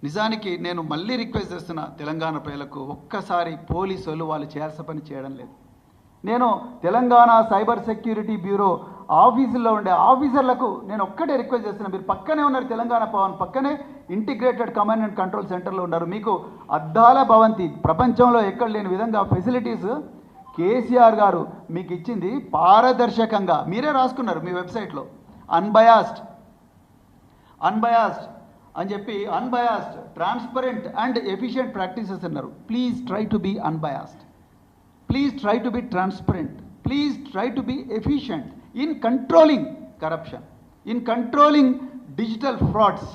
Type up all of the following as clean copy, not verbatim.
నిజానికి నేను మళ్ళీ రిక్వెస్ట్ చేస్తున్నా తెలంగాణ ప్రజలకు, ఒక్కసారి పోలీసులు వాళ్ళు చేయాల్సిన పని చేయడం లేదు. నేను తెలంగాణ సైబర్ సెక్యూరిటీ బ్యూరో ఆఫీసుల్లో ఉండే ఆఫీసర్లకు నేను ఒక్కటే రిక్వెస్ట్ చేస్తున్నా, మీరు పక్కనే ఉన్నారు, తెలంగాణ భవన్ పక్కనే ఇంటిగ్రేటెడ్ కమాండ్ అండ్ కంట్రోల్ సెంటర్లో ఉన్నారు. మీకు అద్దాల భవంతి, ప్రపంచంలో ఎక్కడ లేని విధంగా ఫెసిలిటీస్ కేసీఆర్ గారు మీకు ఇచ్చింది. పారదర్శకంగా మీరే రాసుకున్నారు మీ వెబ్సైట్లో, అన్బయాస్డ్ అని చెప్పి, unbiased, transparent and efficient practices అన్నారు. Please try to be unbiased, please try to be transparent, please try to be efficient in controlling corruption, in controlling digital frauds.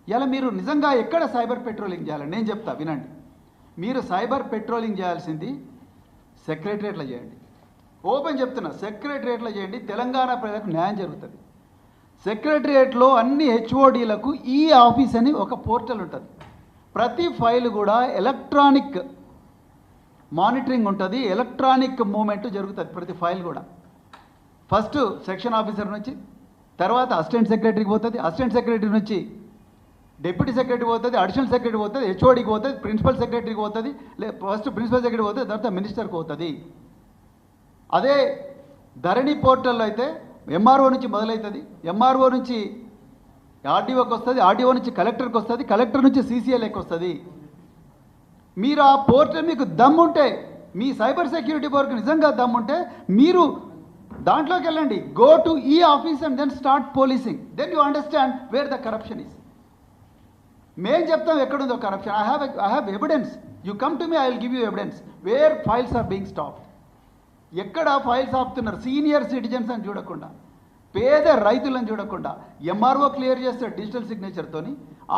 ఇలా మీరు నిజంగా ఎక్కడ సైబర్ పెట్రోలింగ్ చేయాలని నేను చెప్తా వినండి. మీరు సైబర్ పెట్రోలింగ్ చేయాల్సింది సెక్రటరియట్లో చేయండి. ఓపెన్ చెప్తున్నా, సెక్రటరియట్లో చేయండి. తెలంగాణ ప్రజలకు న్యాయం జరుగుతుంది. సెక్రటరియట్లో అన్ని హెచ్ఓడీలకు ఈ ఆఫీస్ అని ఒక పోర్టల్ ఉంటుంది. ప్రతి ఫైల్ కూడా ఎలక్ట్రానిక్ మానిటరింగ్ ఉంటుంది, ఎలక్ట్రానిక్ మూమెంట్ జరుగుతుంది ప్రతి ఫైల్ కూడా. ఫస్ట్ సెక్షన్ ఆఫీసర్ నుంచి, తర్వాత అసిస్టెంట్ సెక్రటరీకి పోతుంది, అసిస్టెంట్ సెక్రటరీ నుంచి డిప్యూటీ సెక్రటరీ పోతుంది, అడిషనల్ సెక్రటరీ పోతుంది, హెచ్ఓడికి పోతుంది, ప్రిన్సిపల్ సెక్రటరీకి పోతుంది, ఫస్ట్ ప్రిన్సిపల్ సెక్రటరీ పోతుంది, తర్వాత మినిస్టర్కి పోతుంది. అదే ధరణి పోర్టల్లో అయితే ఎంఆర్ఓ నుంచి మొదలవుతుంది, ఎంఆర్ఓ నుంచి ఆర్డీఓకి వస్తుంది, ఆర్డీఓ నుంచి కలెక్టర్కి వస్తుంది, కలెక్టర్ నుంచి సీసీఎల్ఏకి వస్తుంది. మీరు ఆ పోర్టల్ మీకు దమ్ముంటే, మీ సైబర్ సెక్యూరిటీ వర్క్ నిజంగా దమ్ముంటే మీరు దాంట్లోకి వెళ్ళండి. గో టు ఈ office and then start policing, then you understand where the corruption is. మేము చెప్తాం ఎక్కడుందో corruption. I have evidence. You come to me, I will give you evidence where files are being stopped. ఎక్కడ files ఆపుతున్నారు? Senior citizens అని చూడకుండా, పేద రైతులను చూడకుండా, ఎంఆర్ఓ క్లియర్ చేస్తాడు డిజిటల్ సిగ్నేచర్తోని,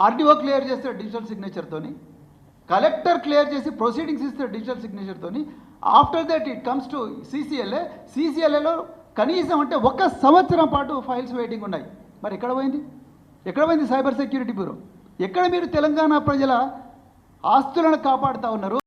ఆర్డీఓ క్లియర్ చేస్తాడు డిజిటల్ సిగ్నేచర్తోని, కలెక్టర్ క్లియర్ చేసి ప్రొసీడింగ్స్ ఇస్తాడు డిజిటల్ సిగ్నేచర్తోని. After that it comes to సీసీఎల్ఏలో కనీసం అంటే 1 సంవత్సరం పాటు ఫైల్స్ వెయిటింగ్ ఉన్నాయి. మరి ఎక్కడ పోయింది సైబర్ సెక్యూరిటీ బ్యూరో? ఎక్కడ మీరు తెలంగాణ ప్రజల ఆస్తులను కాపాడుతూ ఉన్నారు?